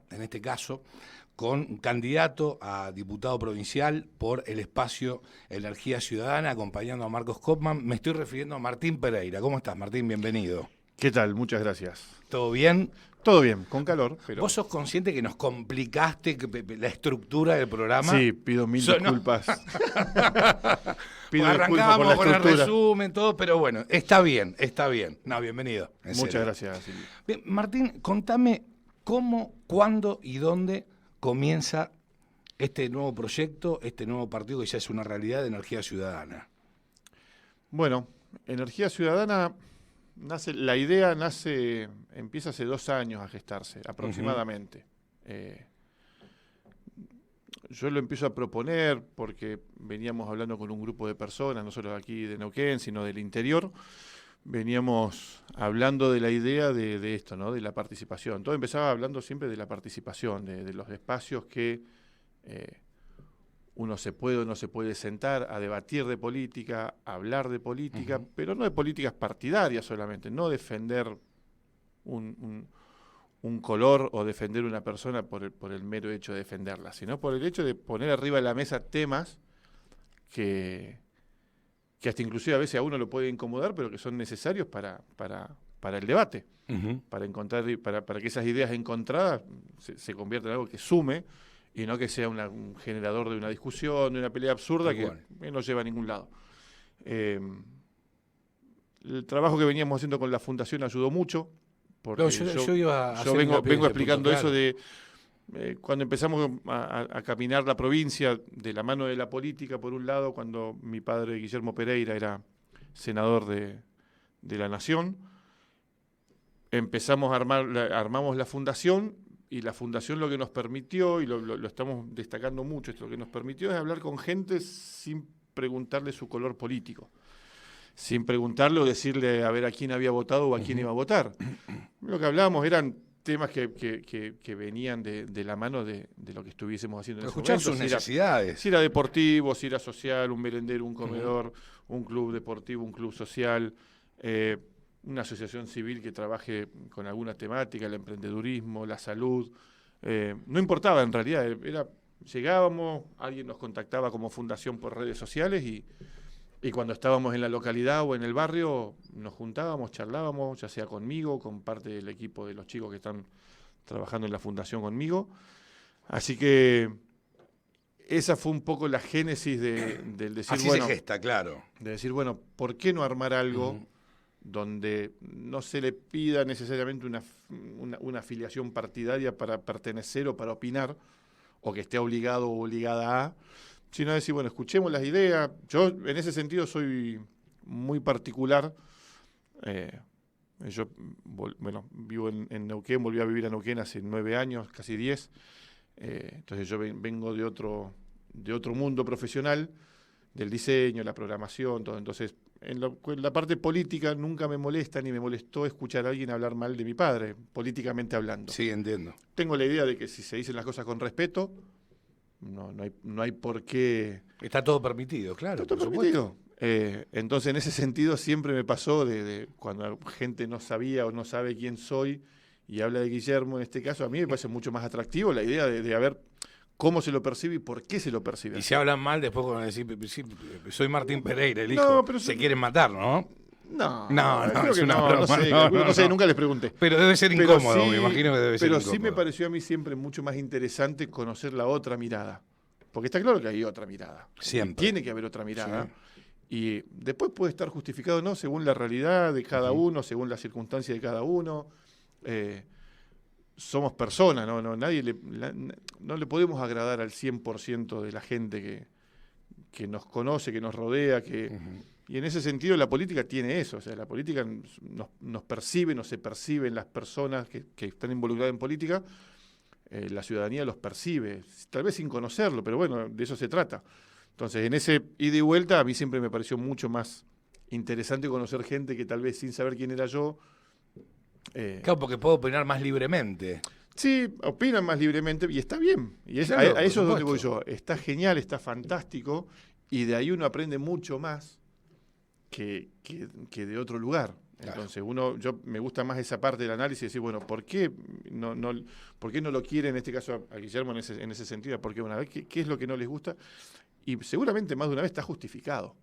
en este caso, con un candidato a diputado provincial por el espacio Energía Ciudadana, acompañando a Marcos Kopman. Me estoy refiriendo a Martín Pereira. ¿Cómo estás, Martín? Bienvenido. ¿Qué tal? Muchas gracias. ¿Todo bien? Todo bien, con calor, pero... ¿Vos sos consciente que nos complicaste la estructura del programa? Sí, pido mil disculpas. Pido disculpas por la con el resumen, todo, pero bueno, está bien, está bien. No, bienvenido. Muchas gracias, Silvio. Bien, Martín, contame cómo, cuándo y dónde comienza este nuevo proyecto, este nuevo partido que ya es una realidad de Energía Ciudadana. Bueno, Energía Ciudadana... La idea empieza hace 2 años a gestarse, aproximadamente. Yo lo empiezo a proponer porque veníamos hablando con un grupo de personas, no solo de aquí de Neuquén, sino del interior. Veníamos hablando de la idea de esto, ¿no? De la participación. Todo empezaba hablando siempre de la participación, de los espacios que uno se puede o no se puede sentar a debatir de política, a hablar de política, pero no de políticas partidarias solamente, no defender un color o defender una persona por el mero hecho de defenderla, sino por el hecho de poner arriba de la mesa temas que hasta inclusive a veces a uno lo puede incomodar, pero que son necesarios para el debate, para encontrar, para que esas ideas encontradas se conviertan en algo que sume, y no que sea un generador de una discusión, de una pelea absurda que no lleva a ningún lado. El trabajo que veníamos haciendo con la Fundación ayudó mucho, porque yo vengo explicando eso de cuando empezamos a caminar la provincia de la mano de la política, por un lado, cuando mi padre Guillermo Pereira era senador de la Nación, armamos la Fundación. Y la Fundación lo que nos permitió, y lo estamos destacando mucho, lo que nos permitió es hablar con gente sin preguntarle su color político, sin preguntarle o decirle a ver a quién había votado o a quién iba a votar. Lo que hablábamos eran temas que venían de la mano de lo que estuviésemos haciendo en ese momento. Escuchar sus necesidades. Si era deportivo, si era social, un merendero, un comedor, un club deportivo, un club social, una asociación civil que trabaje con alguna temática, el emprendedurismo, la salud, no importaba en realidad, llegábamos, alguien nos contactaba como fundación por redes sociales y cuando estábamos en la localidad o en el barrio nos juntábamos, charlábamos, ya sea conmigo, con parte del equipo de los chicos que están trabajando en la fundación conmigo, así que esa fue un poco la génesis del decir, así se gesta, claro. De decir, bueno, ¿por qué no armar algo donde no se le pida necesariamente una afiliación partidaria para pertenecer o para opinar, o que esté obligado o obligada a, sino decir, bueno, escuchemos las ideas. Yo en ese sentido soy muy particular. Yo vivo en Neuquén, volví a vivir a Neuquén hace 9 años, casi 10. Entonces yo vengo de otro mundo profesional, del diseño, la programación, todo. Entonces, en la parte política nunca me molesta ni me molestó escuchar a alguien hablar mal de mi padre, políticamente hablando. Sí, entiendo. Tengo la idea de que si se dicen las cosas con respeto, no hay por qué... Está todo permitido, claro. Está todo permitido. Entonces, en ese sentido, siempre me pasó de cuando gente no sabía o no sabe quién soy y habla de Guillermo, en este caso, a mí me parece mucho más atractivo la idea de haber... cómo se lo percibe y por qué se lo percibe. Y si hablan mal, después cuando decís, sí, soy Martín Pereira, el hijo, pero se quieren matar, ¿no? No, creo que no sé, nunca les pregunté. Pero debe ser incómodo, me imagino que debe ser incómodo. Pero sí me pareció a mí siempre mucho más interesante conocer la otra mirada. Porque está claro que hay otra mirada. Siempre. Tiene que haber otra mirada. Sí. Y después puede estar justificado, ¿no? Según la realidad de cada uno, según las circunstancias de cada uno. Somos personas, ¿no? No le podemos agradar al 100% de la gente que nos conoce, que nos rodea, y en ese sentido la política tiene eso, o sea, la política nos percibe, nos se perciben las personas que están involucradas en política, la ciudadanía los percibe, tal vez sin conocerlo, pero bueno, de eso se trata. Entonces, en ese ida y vuelta, a mí siempre me pareció mucho más interesante conocer gente que tal vez sin saber quién era yo, claro, porque puedo opinar más libremente. Sí, opinan más libremente y está bien. Y claro, a eso es donde voy yo. Está genial, está fantástico y de ahí uno aprende mucho más que de otro lugar. Claro. Entonces yo me gusta más esa parte del análisis, decir, bueno, ¿por qué no lo quiere en este caso a Guillermo en ese sentido? Porque una vez, ¿qué es lo que no les gusta? Y seguramente más de una vez está justificado,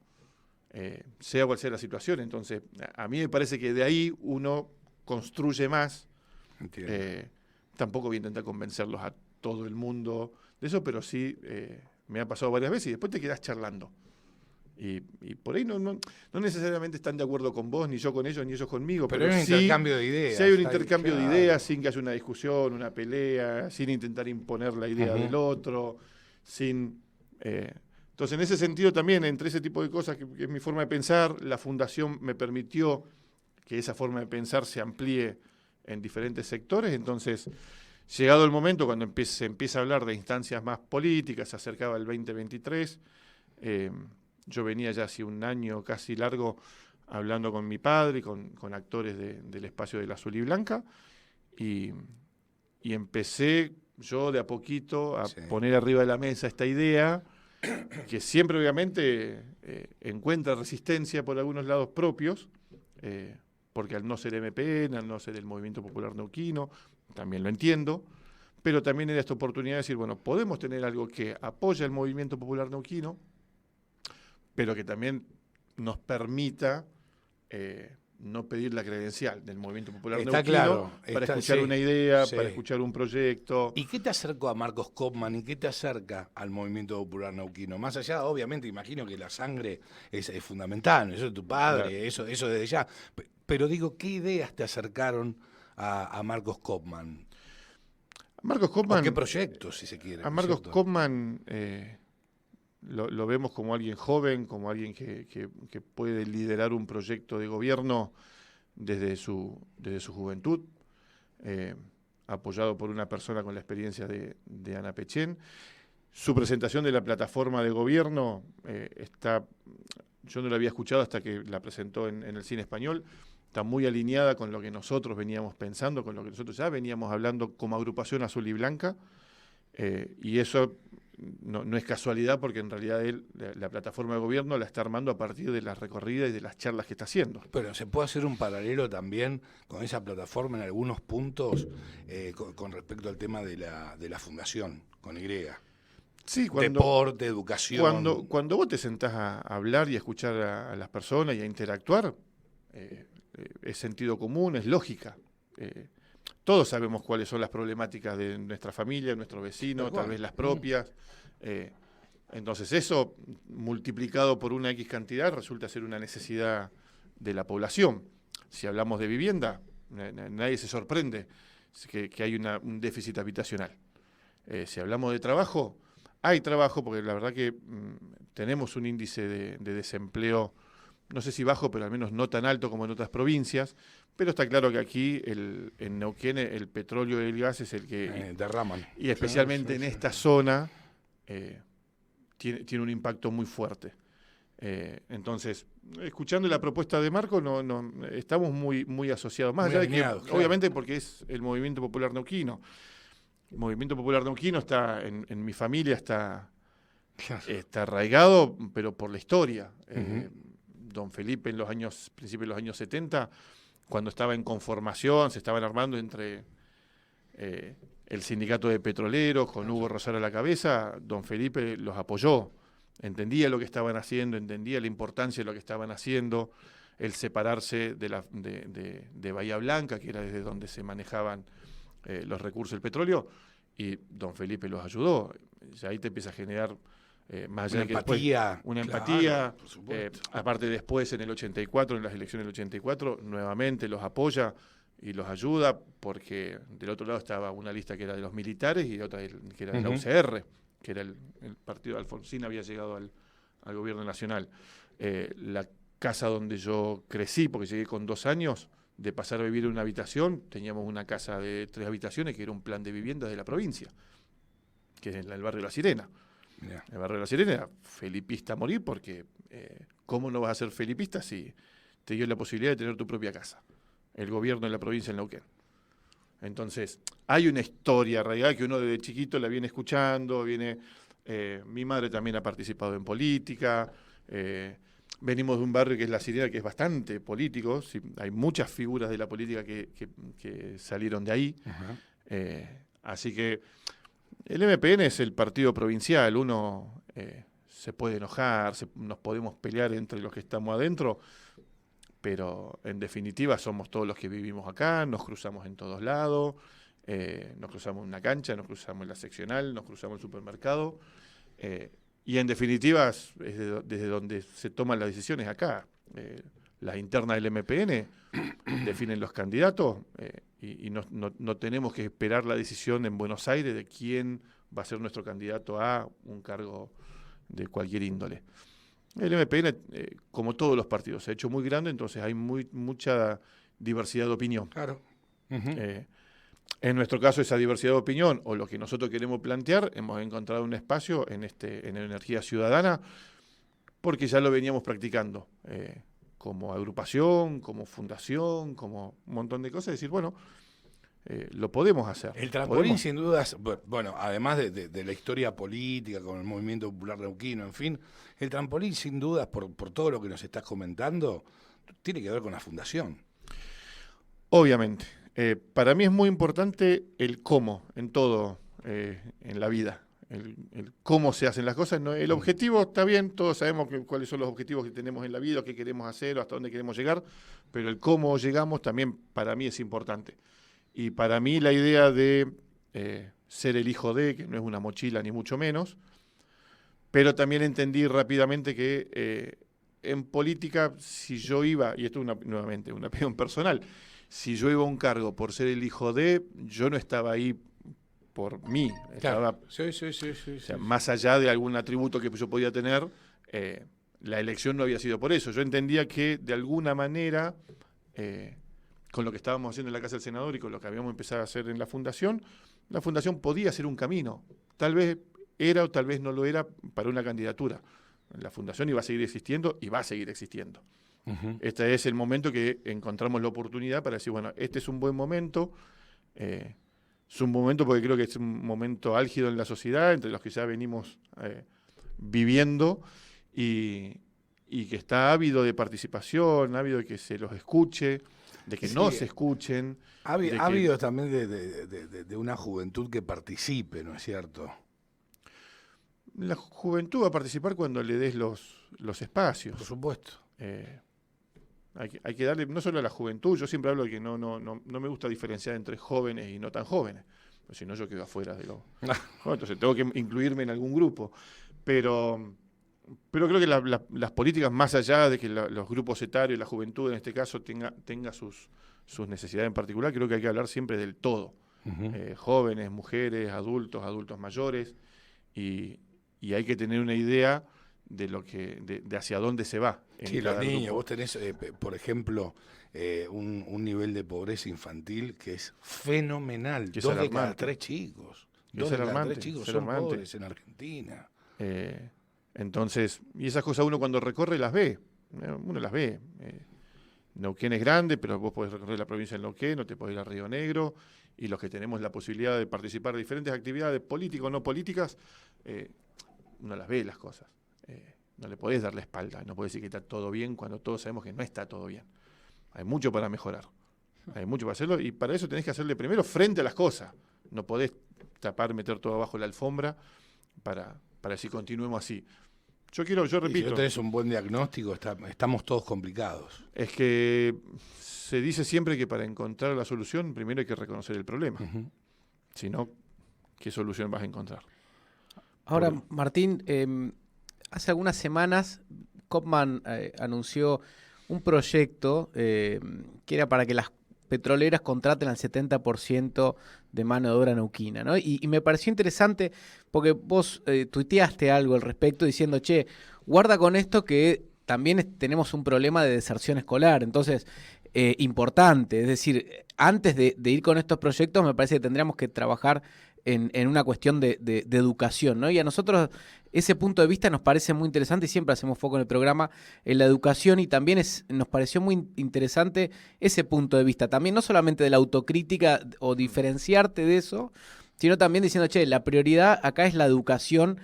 sea cual sea la situación. Entonces, a mí me parece que de ahí uno construye más. Tampoco voy a intentar convencerlos a todo el mundo de eso, pero sí me ha pasado varias veces y después te quedás charlando. Y por ahí no necesariamente están de acuerdo con vos, ni yo con ellos, ni ellos conmigo. Pero hay un intercambio de ideas. Sí hay un intercambio claro. de ideas sin que haya una discusión, una pelea, sin intentar imponer la idea del otro, sin... Entonces, en ese sentido también, entre ese tipo de cosas que es mi forma de pensar, la Fundación me permitió que esa forma de pensar se amplíe en diferentes sectores. Entonces, llegado el momento, cuando se empieza a hablar de instancias más políticas, se acercaba el 2023, yo venía ya hace un año casi largo hablando con mi padre y con actores del espacio del Azul y Blanca, y empecé yo de a poquito a poner arriba de la mesa esta idea, que siempre obviamente encuentra resistencia por algunos lados propios, porque al no ser MPN, al no ser el Movimiento Popular Neuquino, también lo entiendo, pero también era esta oportunidad de decir, bueno, podemos tener algo que apoya el Movimiento Popular Neuquino, pero que también nos permita no pedir la credencial del Movimiento Popular Neuquino claro, para escuchar una idea, para escuchar un proyecto. ¿Y qué te acercó a Marcos Kopman y qué te acerca al Movimiento Popular Neuquino? Más allá, obviamente, imagino que la sangre es fundamental, eso es tu padre, claro. eso desde ya. Pero digo, ¿qué ideas te acercaron a Marcos Kopman? Marcos Kopman, ¿o qué proyectos, si se quiere? A Marcos Kopman lo vemos como alguien joven, como alguien que puede liderar un proyecto de gobierno desde su juventud, apoyado por una persona con la experiencia de Ana Pechén. Su presentación de la plataforma de gobierno yo no la había escuchado hasta que la presentó en el Cine Español. Está muy alineada con lo que nosotros veníamos pensando, con lo que nosotros ya veníamos hablando como agrupación Azul y Blanca, y eso no es casualidad, porque en realidad la plataforma de gobierno la está armando a partir de las recorridas y de las charlas que está haciendo. Pero se puede hacer un paralelo también con esa plataforma en algunos puntos con respecto al tema de la fundación, con Y. Sí, deporte, educación. Cuando vos te sentás a hablar y a escuchar a las personas y a interactuar, es sentido común, es lógica. Todos sabemos cuáles son las problemáticas de nuestra familia, de nuestros vecinos, tal vez las propias. Entonces eso, multiplicado por una X cantidad, resulta ser una necesidad de la población. Si hablamos de vivienda, nadie se sorprende que hay un déficit habitacional. Si hablamos de trabajo, hay trabajo, porque la verdad que tenemos un índice de desempleo, no sé si bajo, pero al menos no tan alto como en otras provincias, pero está claro que aquí en Neuquén el petróleo y el gas es el que derraman. Y especialmente en esta zona tiene un impacto muy fuerte. Entonces, escuchando la propuesta de Marco, estamos muy asociados. Más allá de que, claro, obviamente porque es el Movimiento Popular Neuquino. El Movimiento Popular Neuquino está, en mi familia está arraigado, pero por la historia. Don Felipe en principios de los años 70, cuando estaba en conformación, se estaban armando entre el sindicato de petroleros, con Hugo Rosario a la cabeza, don Felipe los apoyó, entendía lo que estaban haciendo, entendía la importancia de lo que estaban haciendo, el separarse de Bahía Blanca, que era desde donde se manejaban los recursos del petróleo, y don Felipe los ayudó. Y ahí te empieza a generar más allá una empatía, aparte después en el 84, en las elecciones del 84, nuevamente los apoya y los ayuda, porque del otro lado estaba una lista que era de los militares y otra que era de la UCR, que era el partido de Alfonsín, había llegado al gobierno nacional. La casa donde yo crecí, porque llegué con 2 años, de pasar a vivir en una habitación, teníamos una casa de 3 habitaciones, que era un plan de vivienda de la provincia, que es en el barrio La Sirena. Yeah. El barrio de La Sirena era felipista a morir, porque ¿cómo no vas a ser felipista si te dio la posibilidad de tener tu propia casa? El gobierno de la provincia de Neuquén. Entonces, hay una historia arraigada que uno desde chiquito la viene escuchando, mi madre también ha participado en política, venimos de un barrio que es La Sirena, que es bastante político. Sí, hay muchas figuras de la política que salieron de ahí. Así que el MPN es el partido provincial. Uno se puede enojar, nos podemos pelear entre los que estamos adentro, pero en definitiva somos todos los que vivimos acá, nos cruzamos en todos lados, nos cruzamos en una cancha, nos cruzamos en la seccional, nos cruzamos en el supermercado, y en definitiva es desde donde se toman las decisiones acá. Las internas del MPN definen los candidatos, y no tenemos que esperar la decisión en Buenos Aires de quién va a ser nuestro candidato a un cargo de cualquier índole. El MPN, como todos los partidos, se ha hecho muy grande, entonces hay mucha diversidad de opinión. Claro. En nuestro caso, esa diversidad de opinión, o lo que nosotros queremos plantear, hemos encontrado un espacio en Energía Ciudadana, porque ya lo veníamos practicando, como agrupación, como fundación, como un montón de cosas, decir, bueno, lo podemos hacer. El trampolín, sin dudas, bueno, además de la historia política con el movimiento popular neuquino, en fin, el trampolín, sin dudas, por todo lo que nos estás comentando, tiene que ver con la fundación. Obviamente. Para mí es muy importante el cómo en todo, en la vida. El cómo se hacen las cosas. ¿No? El objetivo está bien, todos sabemos cuáles son los objetivos que tenemos en la vida, qué queremos hacer, o hasta dónde queremos llegar, pero el cómo llegamos también para mí es importante. Y para mí la idea de ser el hijo de, que no es una mochila ni mucho menos, pero también entendí rápidamente que en política, si yo iba, y esto es nuevamente una opinión personal, si yo iba a un cargo por ser el hijo de, yo no estaba ahí por mí. Claro. Sí. O sea, más allá de algún atributo que yo podía tener, la elección no había sido por eso. Yo entendía que de alguna manera, con lo que estábamos haciendo en la Casa del Senador y con lo que habíamos empezado a hacer en la fundación podía ser un camino. Tal vez era o tal vez no lo era para una candidatura. La fundación iba a seguir existiendo y va a seguir existiendo. Este es el momento que encontramos la oportunidad para decir, bueno, este es un buen momento, es un momento porque creo que es un momento álgido en la sociedad, entre los que ya venimos viviendo, y que está ávido de participación, ávido de que se los escuche, de que no se escuchen. Ávido también de una juventud que participe, ¿no es cierto? La juventud va a participar cuando le des los espacios. Por supuesto. Hay que darle, no solo a la juventud, yo siempre hablo de que no me gusta diferenciar entre jóvenes y no tan jóvenes, porque si no yo quedo afuera de lo... Entonces tengo que incluirme en algún grupo, pero creo que las políticas, más allá de que los grupos etarios, la juventud en este caso tenga sus necesidades en particular, creo que hay que hablar siempre del todo. Jóvenes, mujeres, adultos mayores, y hay que tener una idea de hacia dónde se va. Sí, los niños, vos tenés, por ejemplo, un nivel de pobreza infantil que es fenomenal. Que es 2 de alarmante. cada 3 chicos. Es 2 de cada alarmante, 3 chicos es son alarmante. pobres en Argentina. Entonces, y esas cosas uno cuando recorre las ve. Uno las ve. Neuquén es grande, pero vos podés recorrer la provincia de Neuquén, no te podés ir a Río Negro, y los que tenemos la posibilidad de participar de diferentes actividades políticas o no políticas, uno las ve las cosas. No le podés dar la espalda, no podés decir que está todo bien cuando todos sabemos que no está todo bien. Hay mucho para mejorar, hay mucho para hacerlo, y para eso tenés que hacerle primero frente a las cosas. No podés meter todo abajo la alfombra para decir continuemos así. Yo repito. Y si no tenés un buen diagnóstico, estamos todos complicados. Es que se dice siempre que para encontrar la solución, primero hay que reconocer el problema. Si no, ¿qué solución vas a encontrar? Ahora, Martín, hace algunas semanas Kopman anunció un proyecto que era para que las petroleras contraten al 70% de mano de obra neuquina, ¿no? Y me pareció interesante porque vos tuiteaste algo al respecto diciendo, che, guarda con esto que también tenemos un problema de deserción escolar, entonces importante, es decir, antes de ir con estos proyectos me parece que tendríamos que trabajar en una cuestión de educación, ¿no? Y a nosotros ese punto de vista nos parece muy interesante y siempre hacemos foco en el programa en la educación, y también nos pareció muy interesante ese punto de vista, también no solamente de la autocrítica o diferenciarte de eso, sino también diciendo, che, la prioridad acá es la educación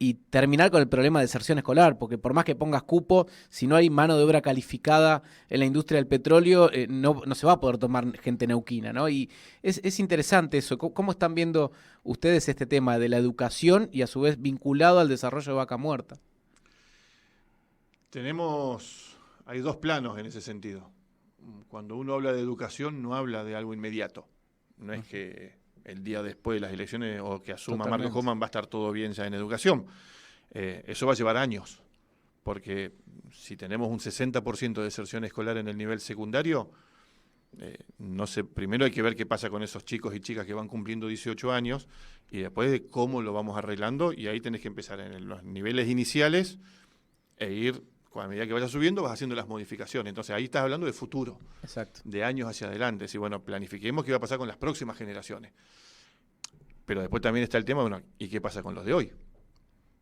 y terminar con el problema de deserción escolar, porque por más que pongas cupo, si no hay mano de obra calificada en la industria del petróleo, no se va a poder tomar gente neuquina, ¿no? Y es interesante eso. ¿Cómo están viendo ustedes este tema de la educación y a su vez vinculado al desarrollo de Vaca Muerta? Hay dos planos en ese sentido. Cuando uno habla de educación, no habla de algo inmediato. No es que el día después de las elecciones o que asuma Marcos Hoffman va a estar todo bien ya en educación. Eso va a llevar años, porque si tenemos un 60% de deserción escolar en el nivel secundario, no sé, primero hay que ver qué pasa con esos chicos y chicas que van cumpliendo 18 años y después de cómo lo vamos arreglando, y ahí tenés que empezar en los niveles iniciales e ir, a medida que vayas subiendo, vas haciendo las modificaciones. Entonces ahí estás hablando de futuro. Exacto. De años hacia adelante. Y bueno, planifiquemos qué va a pasar con las próximas generaciones. Pero después también está el tema, bueno, ¿y qué pasa con los de hoy?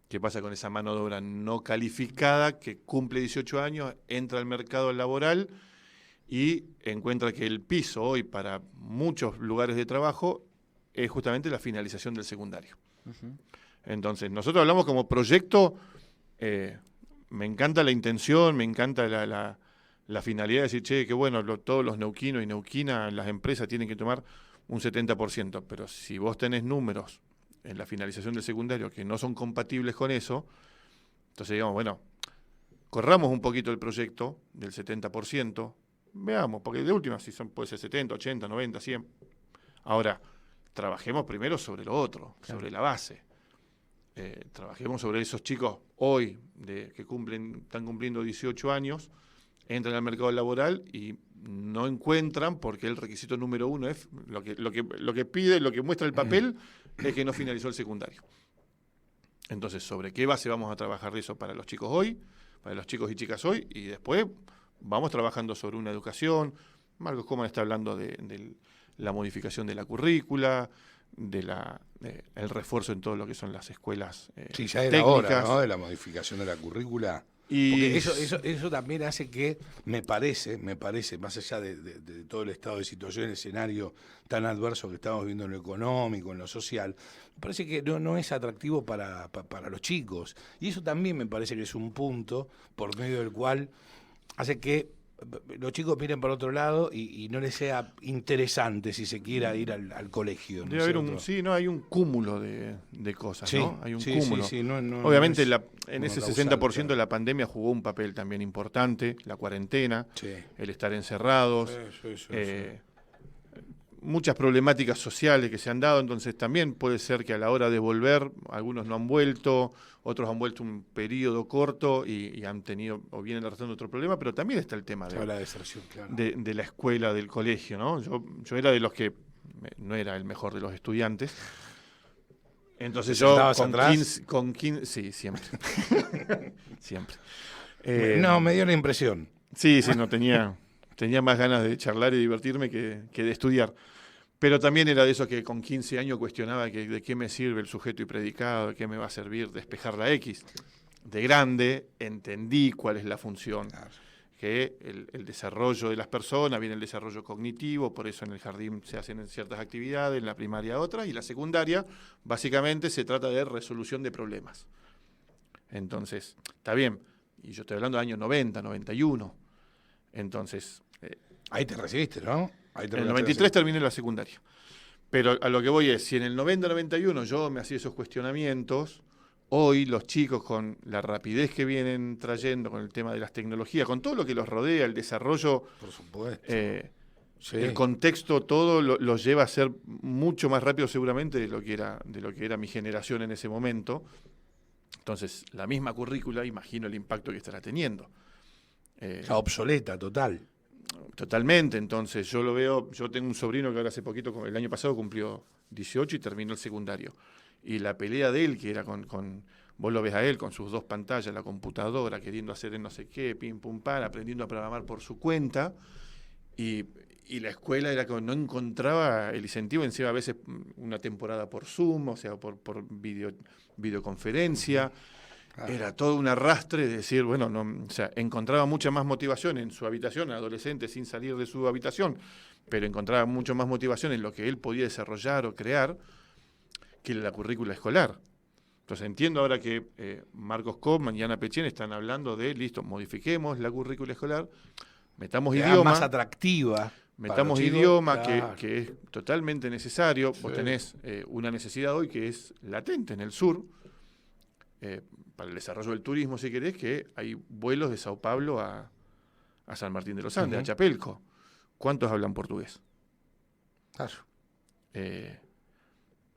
¿Qué pasa con esa mano de obra no calificada que cumple 18 años, entra al mercado laboral y encuentra que el piso hoy para muchos lugares de trabajo es justamente la finalización del secundario? Uh-huh. Entonces, nosotros hablamos como proyecto... me encanta la intención, me encanta la finalidad de decir, che, que bueno, todos los neuquinos y neuquinas, las empresas tienen que tomar un 70%, pero si vos tenés números en la finalización del secundario que no son compatibles con eso, entonces digamos, bueno, corramos un poquito el proyecto del 70%, veamos, porque de última si puede ser 70, 80, 90, 100. Ahora, trabajemos primero sobre lo otro, claro, sobre la base. Trabajemos sobre esos chicos hoy que están cumpliendo 18 años, entran al mercado laboral y no encuentran, porque el requisito número uno es lo que pide, lo que muestra el papel, es que no finalizó el secundario. Entonces, ¿sobre qué base vamos a trabajar de eso para los chicos hoy, para los chicos y chicas hoy? Y después vamos trabajando sobre una educación. Marcos Hoffman está hablando de la modificación de la currícula, el refuerzo en todo lo que son las escuelas sí, ya era hora, ¿no?, de la modificación de la currícula. Porque eso también hace que, me parece, más allá de todo el estado de situación, el escenario tan adverso que estamos viendo en lo económico, en lo social, me parece que no es atractivo para los chicos. Y eso también me parece que es un punto por medio del cual hace que los chicos miren para otro lado y no les sea interesante, si se quiera, ir al colegio. Debe haber hay un cúmulo de cosas, sí, ¿no? Hay un sí, cúmulo. Sí, obviamente en ese 60% claro, la pandemia jugó un papel también importante, la cuarentena, sí, el estar encerrados, sí. Muchas problemáticas sociales que se han dado, entonces también puede ser que a la hora de volver, algunos no han vuelto, otros han vuelto un periodo corto y han tenido o vienen arrastrando otro problema, pero también está el tema la deserción, claro, de la escuela, del colegio, ¿no? Yo era de los que no era el mejor de los estudiantes, entonces yo con 15, sí, siempre, siempre. No, me dio la impresión. Sí, no tenía más ganas de charlar y divertirme que de estudiar. Pero también era de esos que con 15 años cuestionaba de qué me sirve el sujeto y predicado, de qué me va a servir despejar la X. De grande entendí cuál es la función, claro, que el desarrollo de las personas, viene el desarrollo cognitivo, por eso en el jardín se hacen ciertas actividades, en la primaria otras, y la secundaria básicamente se trata de resolución de problemas. Entonces, está bien, y yo estoy hablando de años 90, 91, entonces... ahí te recibiste, ¿no? En el 93 terminé la secundaria. Pero a lo que voy es, si en el 90-91 yo me hacía esos cuestionamientos, hoy los chicos con la rapidez que vienen trayendo con el tema de las tecnologías, con todo lo que los rodea, el desarrollo, por supuesto, sí, el contexto, todo los lleva a ser mucho más rápido seguramente de lo que era mi generación en ese momento. Entonces, la misma currícula, imagino el impacto que estará teniendo. Obsoleta, total. Totalmente, entonces yo lo veo, yo tengo un sobrino que ahora hace poquito, el año pasado cumplió 18 y terminó el secundario. Y la pelea de él, que era vos lo ves a él con sus 2 pantallas, la computadora, queriendo hacer el no sé qué, pim, pum, pam, aprendiendo a programar por su cuenta, y la escuela era que no encontraba el incentivo, encima a veces una temporada por Zoom, o sea, por videoconferencia. Era todo un arrastre de decir, bueno, o sea, encontraba mucha más motivación en su habitación, adolescente sin salir de su habitación, pero encontraba mucho más motivación en lo que él podía desarrollar o crear que en la currícula escolar. Entonces entiendo ahora que Marcos Kopman y Ana Pechen están hablando de, listo, modifiquemos la currícula escolar, metamos Que haga idioma. más atractiva. Metamos chicos, idioma, claro. que es totalmente necesario. Sí. Vos tenés una necesidad hoy que es latente en el sur, para el desarrollo del turismo, si querés, que hay vuelos de Sao Paulo a San Martín de los Andes, a Chapelco. ¿Cuántos hablan portugués? Claro.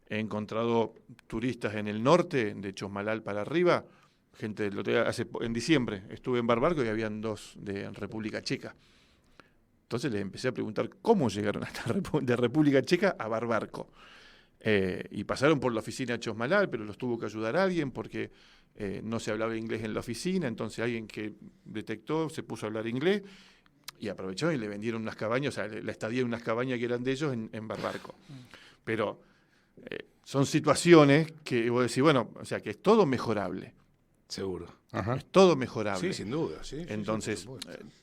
He encontrado turistas en el norte, de Chosmalal para arriba, gente en diciembre estuve en Barbarco y habían 2 de República Checa. Entonces les empecé a preguntar cómo llegaron hasta de República Checa a Barbarco. Y pasaron por la oficina de Chosmalal, pero los tuvo que ayudar alguien porque no se hablaba inglés en la oficina, entonces alguien que detectó se puso a hablar inglés y aprovechó y le vendieron unas cabañas, o sea, la estadía en unas cabañas que eran de ellos en Barbarco. Pero son situaciones que vos decís, bueno, o sea, que es todo mejorable. Seguro. Es todo mejorable. Sí, sin duda. Sí, entonces, sí,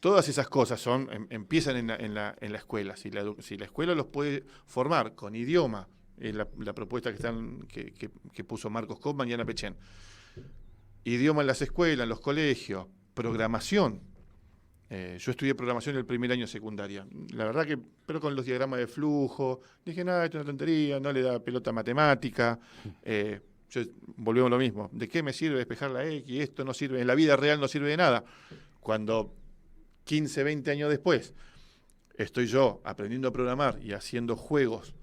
todas esas cosas empiezan en la escuela. Si la escuela los puede formar con idioma, la propuesta que puso Marcos Kopman y Ana Pechen, idioma en las escuelas, en los colegios, programación. Yo estudié programación el primer año de secundaria. La verdad que, pero con los diagramas de flujo, dije, nada, esto es una tontería, no le da pelota a matemática. Volvemos a lo mismo. ¿De qué me sirve despejar la X? Esto no sirve, en la vida real no sirve de nada. Cuando 15, 20 años después estoy yo aprendiendo a programar y haciendo juegos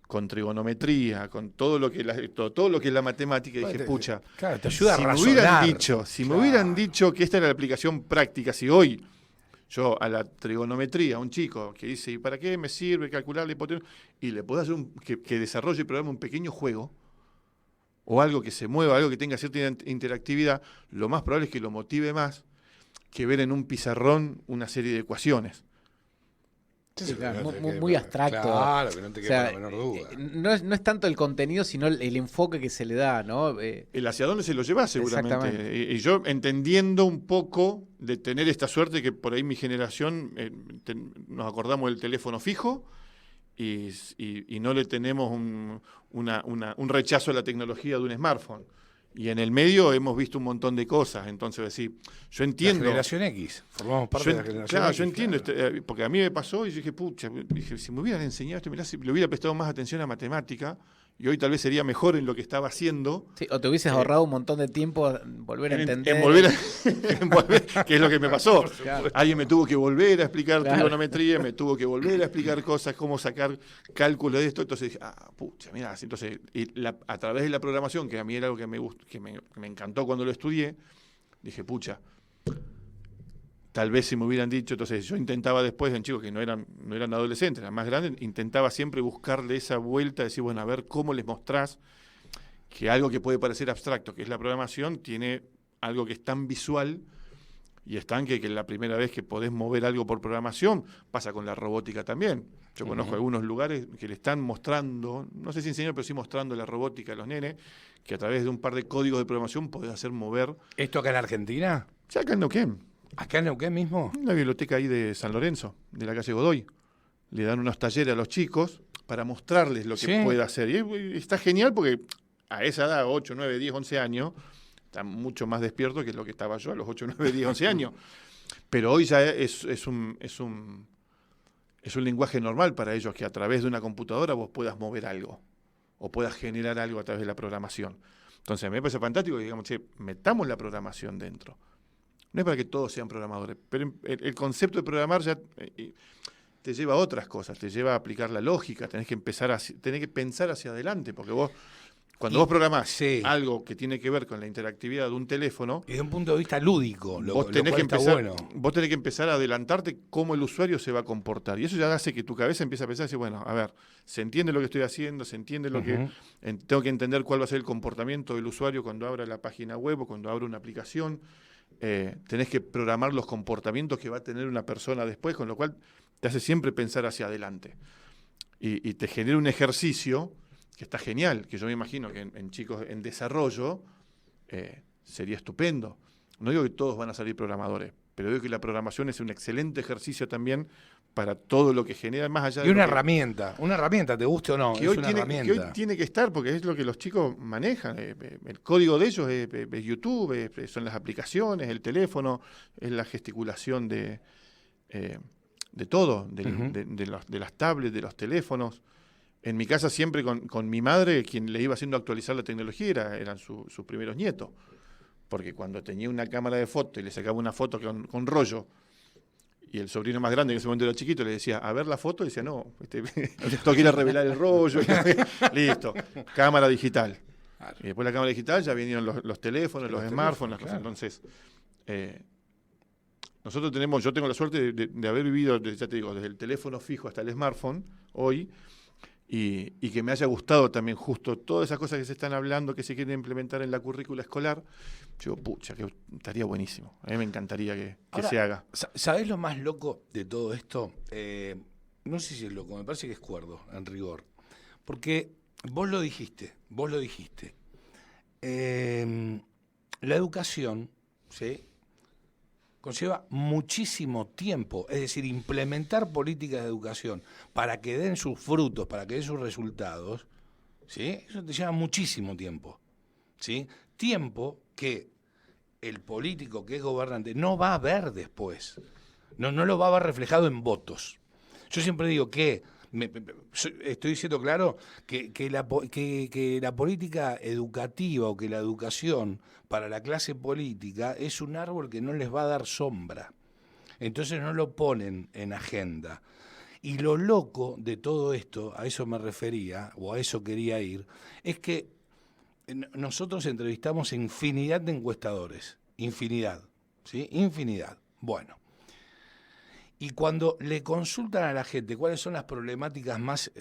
con trigonometría, con todo lo que es la matemática, y dije, pucha, claro, te ayuda si a razonar. Me hubieran dicho que esta era la aplicación práctica, si hoy yo a la trigonometría, a un chico que dice, ¿y para qué me sirve calcular la hipotenusa? Y le puedo hacer que desarrolle y programe un pequeño juego, o algo que se mueva, algo que tenga cierta interactividad, lo más probable es que lo motive más que ver en un pizarrón una serie de ecuaciones. Sí, claro, muy abstracto. Claro, que no te quepa la menor duda. No es tanto el contenido, sino el enfoque que se le da, ¿no? El hacia dónde se lo lleva, seguramente. Y yo entendiendo un poco de tener esta suerte que por ahí mi generación nos acordamos del teléfono fijo y no le tenemos un rechazo a la tecnología de un smartphone. Y en el medio hemos visto un montón de cosas. Entonces, decir, yo entiendo. La generación X. Formamos parte de la generación claro, X. Yo entiendo. Porque a mí me pasó y yo dije, pucha, si me hubieran enseñado esto, mirá, si le hubiera prestado más atención a matemática, y hoy tal vez sería mejor en lo que estaba haciendo. Sí, o te hubieses ahorrado un montón de tiempo en volver a entender. En volver, que es lo que me pasó. Claro. Alguien me tuvo que volver a explicar trigonometría, me tuvo que volver a explicar cosas, cómo sacar cálculos de esto. Entonces dije, pucha, mirá. Entonces, a través de la programación, que a mí era algo que me gustó, que me encantó cuando lo estudié, dije, pucha, tal vez si me hubieran dicho, entonces yo intentaba después, en chicos que no eran adolescentes, eran más grandes, intentaba siempre buscarle esa vuelta, decir, bueno, a ver cómo les mostrás que algo que puede parecer abstracto, que es la programación, tiene algo que es tan visual y es tan que la primera vez que podés mover algo por programación, pasa con la robótica también. Yo conozco algunos lugares que le están mostrando, no sé si enseñar, pero sí mostrando la robótica a los nenes, que a través de un par de códigos de programación podés hacer mover. ¿Esto acá en Argentina? Ya acá en Neuquén. ¿Acá en Neuquén mismo? En la biblioteca ahí de San Lorenzo, de la calle Godoy. Le dan unos talleres a los chicos para mostrarles lo que puede hacer. Y está genial porque a esa edad, 8, 9, 10, 11 años, está mucho más despierto que lo que estaba yo a los 8, 9, 10, 11 años. Pero hoy ya es un lenguaje normal para ellos que a través de una computadora vos puedas mover algo o puedas generar algo a través de la programación. Entonces, a mí me parece fantástico que digamos, metamos la programación dentro. No es para que todos sean programadores, pero el concepto de programar ya te lleva a otras cosas, te lleva a aplicar la lógica, tenés que pensar hacia adelante, porque cuando vos programás algo que tiene que ver con la interactividad de un teléfono, y de un punto de vista lúdico, vos tenés que empezar a adelantarte cómo el usuario se va a comportar. Y eso ya hace que tu cabeza empiece a pensar, decir, bueno, a ver, se entiende lo que estoy haciendo, se entiende lo que tengo que entender cuál va a ser el comportamiento del usuario cuando abra la página web o cuando abra una aplicación. Tenés que programar los comportamientos que va a tener una persona después, con lo cual te hace siempre pensar hacia adelante. Y te genera un ejercicio que está genial, que yo me imagino que en chicos en desarrollo sería estupendo. No digo que todos van a salir programadores, pero digo que la programación es un excelente ejercicio también para todo lo que genera, más allá de... Y una herramienta, te guste o no, que es hoy una tiene, herramienta. que hoy tiene que estar, porque es lo que los chicos manejan. El código de ellos es YouTube, son las aplicaciones, el teléfono, es la gesticulación de todo, de las tablets, de los teléfonos. En mi casa siempre con mi madre, quien le iba haciendo actualizar la tecnología eran sus primeros nietos. Porque cuando tenía una cámara de foto y le sacaba una foto con rollo, y el sobrino más grande, que en ese momento era chiquito, le decía, a ver la foto, y decía, no, tengo que ir a revelar el rollo. Listo, cámara digital. Claro. Y después de la cámara digital ya vinieron los teléfonos, los smartphones, las cosas. Entonces, yo tengo la suerte de haber vivido, ya te digo, desde el teléfono fijo hasta el smartphone, hoy, y que me haya gustado también justo todas esas cosas que se están hablando, que se quieren implementar en la currícula escolar. Yo, pucha, que estaría buenísimo. A mí me encantaría que se haga. ¿Sabés lo más loco de todo esto? No sé si es loco, me parece que es cuerdo, en rigor. Porque vos lo dijiste. La educación, ¿sí?, conlleva muchísimo tiempo, es decir, implementar políticas de educación para que den sus frutos, para que den sus resultados, ¿sí?, eso te lleva muchísimo tiempo, ¿sí? Tiempo que el político que es gobernante no va a ver después, no lo va a ver reflejado en votos. Yo siempre digo que, estoy diciendo claro, que la política educativa o que la educación para la clase política es un árbol que no les va a dar sombra. Entonces no lo ponen en agenda. Y lo loco de todo esto, a eso me refería, o a eso quería ir, es que nosotros entrevistamos infinidad de encuestadores. Infinidad, ¿sí? Infinidad. Bueno. Y cuando le consultan a la gente cuáles son las problemáticas más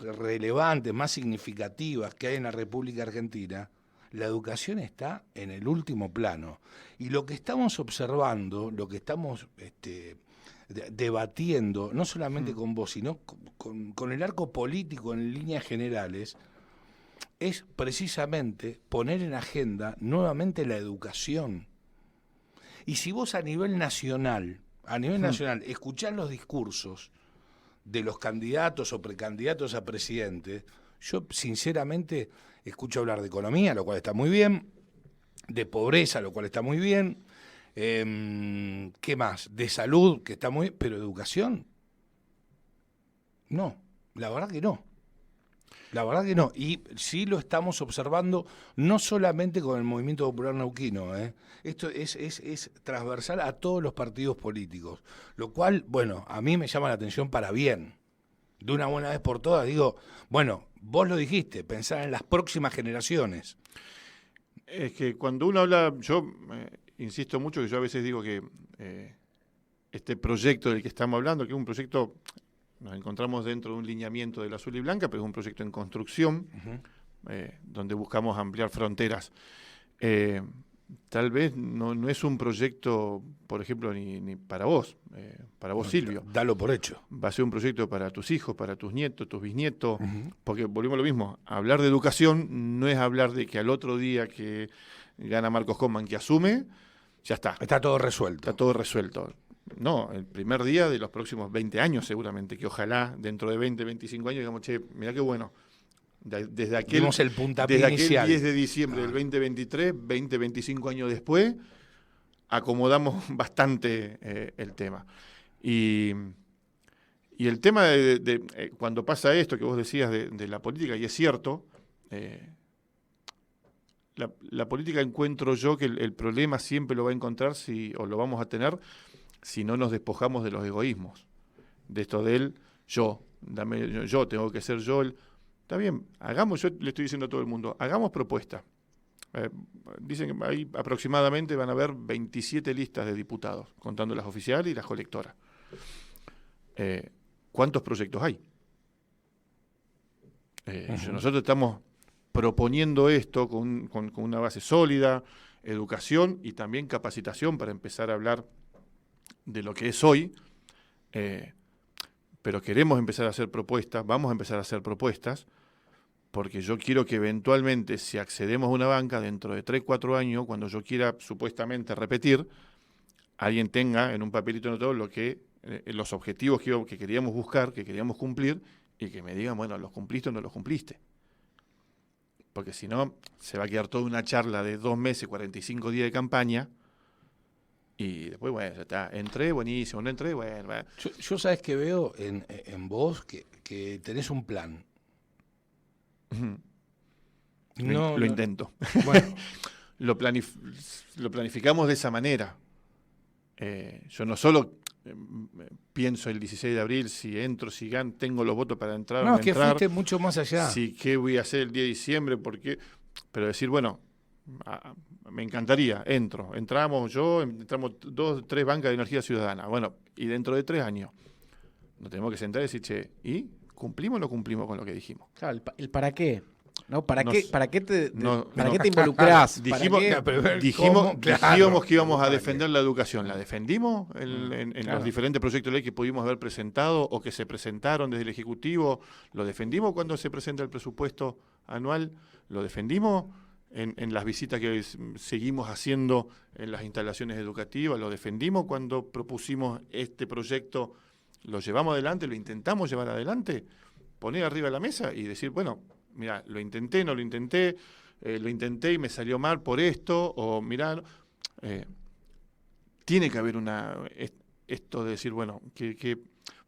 relevantes, más significativas que hay en la República Argentina, la educación está en el último plano. Y lo que estamos observando, lo que estamos debatiendo, no solamente con vos, sino con el arco político en líneas generales, es precisamente poner en agenda nuevamente la educación. Y si vos a nivel nacional, escuchar los discursos de los candidatos o precandidatos a presidente, yo sinceramente escucho hablar de economía, lo cual está muy bien, de pobreza, lo cual está muy bien, ¿qué más? De salud, que está muy bien, pero educación, no, la verdad que no. La verdad que no, y sí lo estamos observando no solamente con el Movimiento Popular Neuquino, esto es transversal a todos los partidos políticos, lo cual, bueno, a mí me llama la atención para bien. De una buena vez por todas digo, bueno, vos lo dijiste, pensar en las próximas generaciones. Es que cuando uno habla, yo insisto mucho que yo a veces digo que este proyecto del que estamos hablando, que es un proyecto... Nos encontramos dentro de un lineamiento del azul y blanca, pero es un proyecto en construcción, donde buscamos ampliar fronteras. Tal vez no es un proyecto, por ejemplo, ni para vos, Silvio. Dalo por hecho. Va a ser un proyecto para tus hijos, para tus nietos, tus bisnietos, porque volvemos a lo mismo. Hablar de educación no es hablar de que al otro día que gana Marcos Kopman, que asume, ya está. Está todo resuelto. Está todo resuelto. No, el primer día de los próximos 20 años seguramente, que ojalá dentro de 20, 25 años digamos, che, mirá qué bueno. Desde aquel, el puntapié inicial. 10 de diciembre del 2023, 20, 25 años después, acomodamos bastante el tema. Y el tema de cuando pasa esto que vos decías de la política, y es cierto, la política encuentro yo que el problema siempre lo va a encontrar o lo vamos a tener si no nos despojamos de los egoísmos, de esto del yo tengo que ser yo. Está bien, yo le estoy diciendo a todo el mundo, hagamos propuestas. Dicen que ahí aproximadamente van a haber 27 listas de diputados, contando las oficiales y las colectoras. ¿Cuántos proyectos hay? Nosotros estamos proponiendo esto con una base sólida, educación y también capacitación para empezar a hablar de lo que es hoy, pero queremos empezar a hacer propuestas, vamos a empezar a hacer propuestas, porque yo quiero que eventualmente, si accedemos a una banca dentro de 3, 4 años, cuando yo quiera supuestamente repetir, alguien tenga en un papelito anotado lo que los objetivos que queríamos buscar, que queríamos cumplir, y que me digan, bueno, ¿los cumpliste o no los cumpliste? Porque si no, se va a quedar toda una charla de 2 meses, 45 días de campaña, y después, bueno, ya está, entré, buenísimo, no entré, bueno. Yo sabes que veo en vos que tenés un plan. Lo intento. Bueno. Lo planificamos de esa manera. Yo no solo pienso el 16 de abril, si entro, si gano, tengo los votos para entrar. No, es que fuiste mucho más allá. Si qué voy a hacer el día de diciembre, pero decir, bueno, me encantaría, entramos 2, 3 bancas de energía ciudadana. Bueno, y dentro de 3 años nos tenemos que sentar y decir, che, ¿y cumplimos o no cumplimos con lo que dijimos? Claro, el para qué. ¿No? ¿Para qué te Dijimos involucrás? que íbamos a defender la educación. ¿La defendimos en los diferentes proyectos de ley que pudimos haber presentado o que se presentaron desde el Ejecutivo? ¿Lo defendimos cuando se presenta el presupuesto anual? ¿Lo defendimos en las visitas que seguimos haciendo en las instalaciones educativas? ¿Lo defendimos cuando propusimos este proyecto? ¿Lo llevamos adelante? ¿Lo intentamos llevar adelante? Poner arriba de la mesa y decir, bueno, mirá, lo intenté, no lo intenté, lo intenté y me salió mal por esto, o mirá, tiene que haber esto de decir, bueno,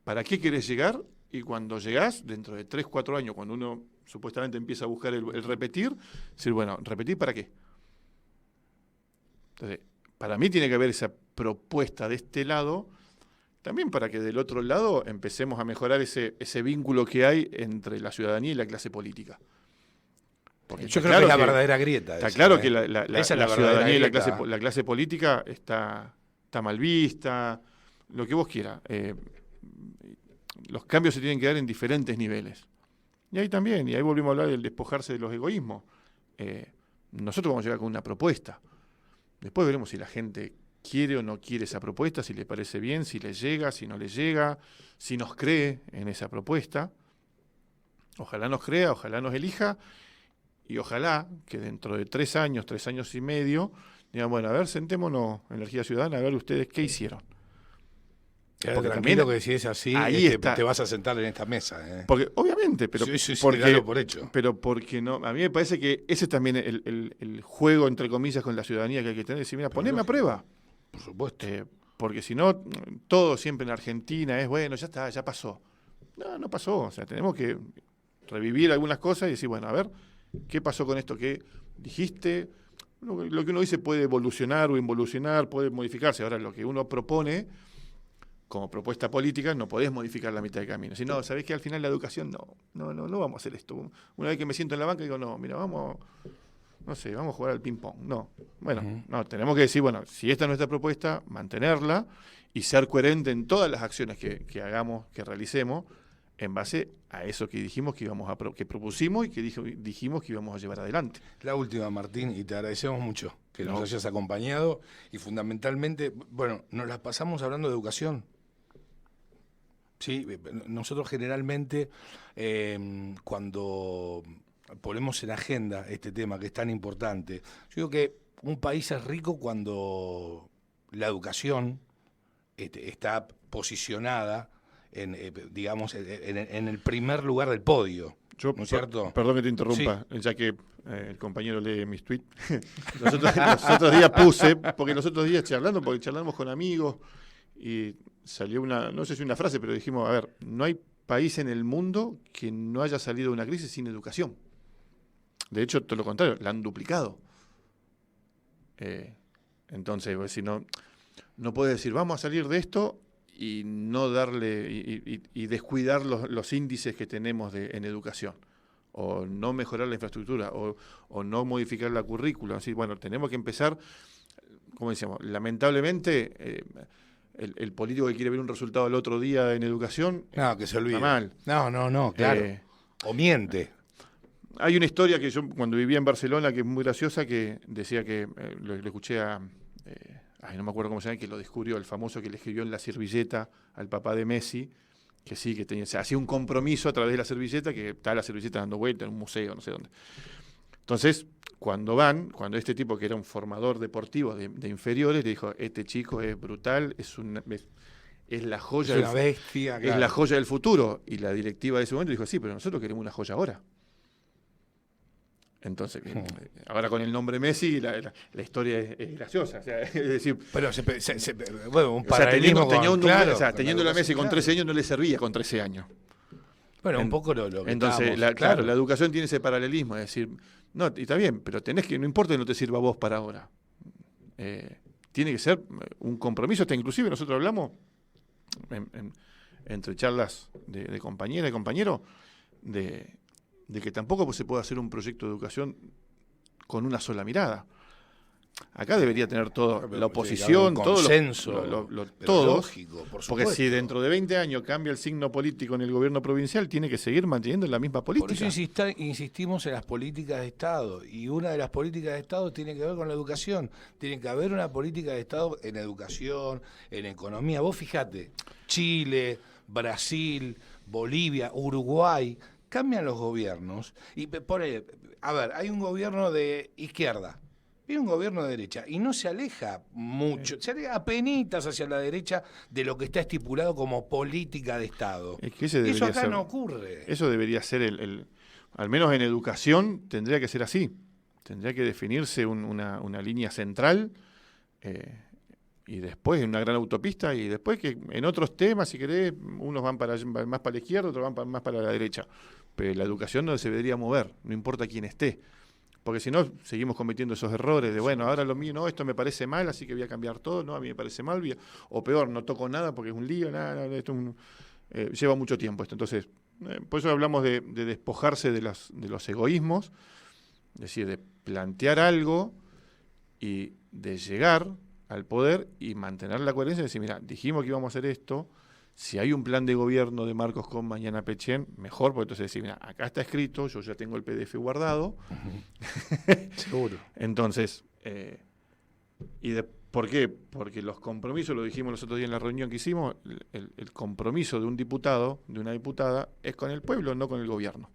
¿para qué querés llegar? Y cuando llegás, dentro de 3, 4 años, cuando uno supuestamente empieza a buscar el repetir, decir, bueno, ¿repetir para qué? Entonces, para mí tiene que haber esa propuesta de este lado, también para que del otro lado empecemos a mejorar ese vínculo que hay entre la ciudadanía y la clase política. Porque yo creo que es la verdadera grieta. Está claro que la ciudadanía y la clase política está mal vista, lo que vos quieras. Los cambios se tienen que dar en diferentes niveles. Y ahí volvimos a hablar del despojarse de los egoísmos. Nosotros vamos a llegar con una propuesta. Después veremos si la gente quiere o no quiere esa propuesta, si le parece bien, si le llega, si no le llega, si nos cree en esa propuesta. Ojalá nos crea, ojalá nos elija, y ojalá que dentro de 3 años, 3 años y medio, digan, bueno, a ver, sentémonos, Energía Ciudadana, a ver ustedes qué hicieron. Porque tranquilo que si es así, te vas a sentar en esta mesa. Porque, obviamente, pero dalo por hecho. Pero porque no, a mí me parece que ese es también el juego, entre comillas, con la ciudadanía que hay que tener, decir, mira, poneme a prueba. Por supuesto. Porque si no, todo siempre en Argentina es, bueno, ya está, ya pasó. No pasó. O sea, tenemos que revivir algunas cosas y decir, bueno, a ver, ¿qué pasó con esto que dijiste? Lo que uno dice puede evolucionar o involucionar, puede modificarse. Ahora, lo que uno propone como propuesta política, no podés modificar la mitad de camino. Si no, ¿sabés que al final la educación no vamos a hacer esto? Una vez que me siento en la banca digo, no, mira, vamos a jugar al ping-pong. No. Bueno, no, tenemos que decir, bueno, si esta es nuestra propuesta, mantenerla y ser coherente en todas las acciones que hagamos, que realicemos, en base a eso que dijimos que propusimos y que dijimos que íbamos a llevar adelante. La última, Martín, y te agradecemos mucho que nos hayas acompañado y fundamentalmente, bueno, nos las pasamos hablando de educación. Sí, nosotros generalmente cuando ponemos en agenda este tema que es tan importante, yo digo que un país es rico cuando la educación está posicionada en el primer lugar del podio. ¿No es cierto? Perdón que te interrumpa, sí. Ya que el compañero lee mis tweets. Los otros días puse, porque los otros días charlamos con amigos y salió no sé si una frase, pero dijimos, a ver, no hay país en el mundo que no haya salido de una crisis sin educación. De hecho, todo lo contrario, la han duplicado. Entonces, pues, si no puedes decir, vamos a salir de esto y no darle y descuidar los índices que tenemos en educación, o no mejorar la infraestructura, o no modificar la currícula. Así, bueno, tenemos que empezar, como decíamos, lamentablemente el político que quiere ver un resultado el otro día en educación, que se olvide. Está mal. No, claro. O miente. Hay una historia que yo cuando vivía en Barcelona que es muy graciosa, que decía que le escuché a no me acuerdo cómo se llama, que lo descubrió, el famoso que le escribió en la servilleta al papá de Messi, que sí, que hacía un compromiso a través de la servilleta, que está la servilleta dando vuelta en un museo, no sé dónde. Entonces, cuando este tipo, que era un formador deportivo de inferiores, le dijo, este chico es brutal, es es la joya, es una bestia, es la joya del futuro. Y la directiva de ese momento dijo, sí, pero nosotros queremos una joya ahora. Entonces, ahora con el nombre Messi, la historia es graciosa. O sea, es decir, pero bueno, un paralelismo teniendo la Messi con 13 años no le servía con 13 años. Bueno, un poco lo que entonces, claro, la educación tiene ese paralelismo, es decir, no, y está bien, pero tenés que, no importa que no te sirva a vos para ahora. Tiene que ser un compromiso, hasta inclusive nosotros hablamos entre charlas de compañera y compañero, de que tampoco se puede hacer un proyecto de educación con una sola mirada. Acá debería tener todo, la oposición, todo consenso, todos, lógico, por porque supuesto. si dentro de 20 años cambia el signo político en el gobierno provincial, tiene que seguir manteniendo la misma política. Por eso insistimos en las políticas de Estado, y una de las políticas de Estado tiene que ver con la educación. Tiene que haber una política de Estado en educación, en economía. Vos fijate, Chile, Brasil, Bolivia, Uruguay, cambian los gobiernos y a ver, hay un gobierno de izquierda, hay un gobierno de derecha y no se aleja mucho, se aleja apenitas hacia la derecha de lo que está estipulado como política de Estado. Es que eso acá no ocurre. Eso debería ser al menos en educación tendría que ser así. Tendría que definirse una línea central y después una gran autopista y después que en otros temas, si querés, unos van más para la izquierda, otros van más para la derecha. Pero la educación no se debería mover, no importa quién esté. Porque si no, seguimos cometiendo esos errores de, bueno, ahora lo mío, no, esto me parece mal, así que voy a cambiar todo, no, a mí me parece mal, o peor, no toco nada porque es un lío, nada, esto lleva mucho tiempo esto. Entonces, por eso hablamos de despojarse de los egoísmos, es decir, de plantear algo y de llegar al poder y mantener la coherencia y decir, mira, dijimos que íbamos a hacer esto, si hay un plan de gobierno de Marcos con Mañana Pechen, mejor, porque entonces decir, mira, acá está escrito, yo ya tengo el PDF guardado. Seguro. Entonces, ¿por qué? Porque los compromisos, lo dijimos los otros días en la reunión que hicimos, el compromiso de un diputado, de una diputada, es con el pueblo, no con el gobierno.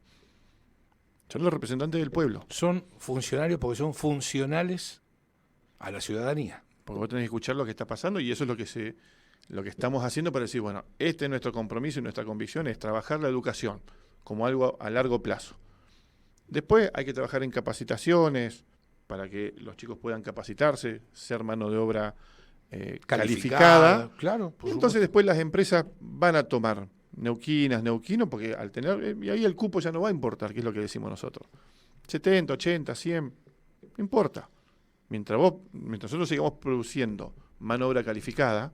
Son los representantes del pueblo. Son funcionarios porque son funcionales a la ciudadanía. Porque vos tenés que escuchar lo que está pasando y eso es lo que estamos haciendo para decir, bueno, este es nuestro compromiso y nuestra convicción, es trabajar la educación como algo a largo plazo. Después hay que trabajar en capacitaciones para que los chicos puedan capacitarse, ser mano de obra calificada. Claro, entonces después las empresas van a tomar neuquinos, porque al tener, y ahí el cupo ya no va a importar, que es lo que decimos nosotros. 70, 80, 100, no importa. Mientras nosotros sigamos produciendo mano de obra calificada,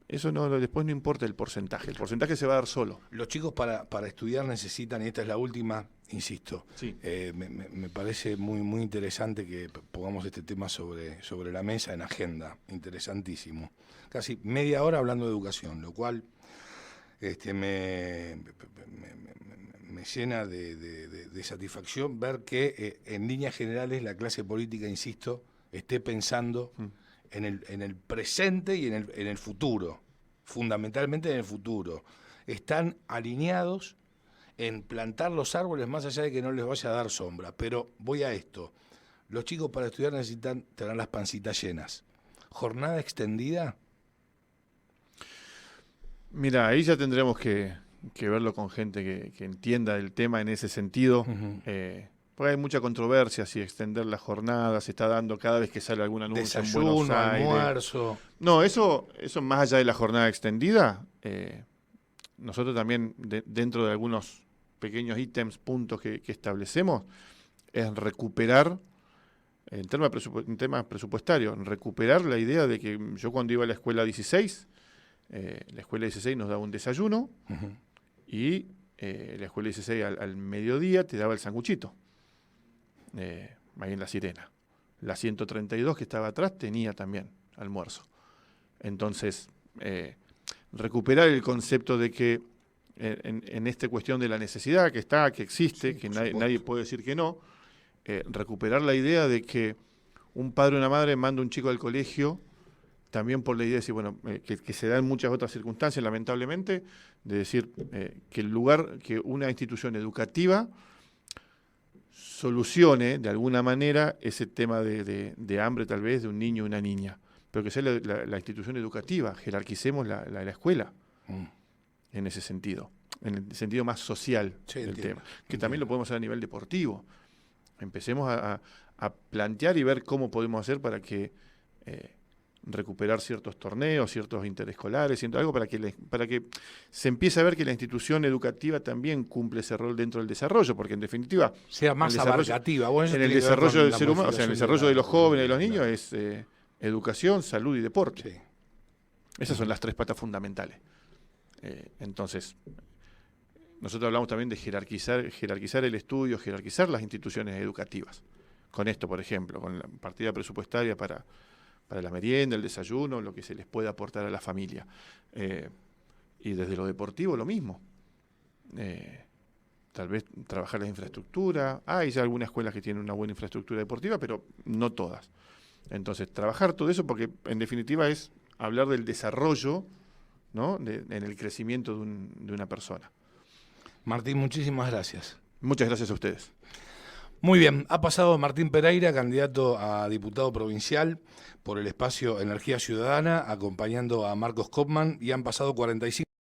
eso después no importa el porcentaje se va a dar solo. Los chicos para estudiar necesitan, y esta es la última, insisto, sí. Me parece muy, muy interesante que pongamos este tema sobre la mesa en agenda, interesantísimo. Casi media hora hablando de educación, lo cual me llena de satisfacción ver que en líneas generales la clase política, insisto, esté pensando en el presente y en el futuro, fundamentalmente en el futuro. Están alineados en plantar los árboles más allá de que no les vaya a dar sombra. Pero voy a esto. Los chicos para estudiar necesitan tener las pancitas llenas. ¿Jornada extendida? Mira, ahí ya tendremos que verlo con gente que entienda el tema en ese sentido. Porque hay mucha controversia si extender la jornada, se está dando cada vez que sale algún anuncio en Buenos Aires. Almuerzo. No, eso más allá de la jornada extendida, nosotros también dentro de algunos pequeños ítems, puntos que establecemos, es recuperar, en temas presupuestarios, recuperar la idea de que yo cuando iba a la escuela 16, la escuela 16 nos daba un desayuno y la escuela 16 al mediodía te daba el sanguchito. Ahí en La Sirena. La 132 que estaba atrás tenía también almuerzo. Entonces, recuperar el concepto de que en esta cuestión de la necesidad que existe, sí, que nadie puede decir que no, recuperar la idea de que un padre o una madre manda un chico al colegio también por la idea de decir, bueno, que se da en muchas otras circunstancias, lamentablemente, de decir que que una institución educativa solucione de alguna manera ese tema de hambre tal vez de un niño o una niña. pero que sea la institución educativa, jerarquicemos la escuela en ese sentido, en el sentido más social del tema, que también lo podemos hacer a nivel deportivo. Empecemos a plantear y ver cómo podemos hacer para que recuperar ciertos torneos, ciertos interescolares, algo para que se empiece a ver que la institución educativa también cumple ese rol dentro del desarrollo, porque en definitiva sea más abarcativa. Bueno, en el desarrollo del ser humano, o sea, en el desarrollo de los jóvenes y de los niños es educación, salud y deporte. Sí. Esas son las 3 patas fundamentales. Entonces, nosotros hablamos también de jerarquizar el estudio, jerarquizar las instituciones educativas. Con esto, por ejemplo, con la partida presupuestaria para la merienda, el desayuno, lo que se les pueda aportar a la familia. Y desde lo deportivo lo mismo. Tal vez trabajar la infraestructura. Hay ya algunas escuelas que tienen una buena infraestructura deportiva, pero no todas. Entonces, trabajar todo eso porque en definitiva es hablar del desarrollo, ¿no? en el crecimiento de una persona. Martín, muchísimas gracias. Muchas gracias a ustedes. Muy bien, ha pasado Martín Pereira, candidato a diputado provincial por el espacio Energía Ciudadana, acompañando a Marcos Kopman, y han pasado 45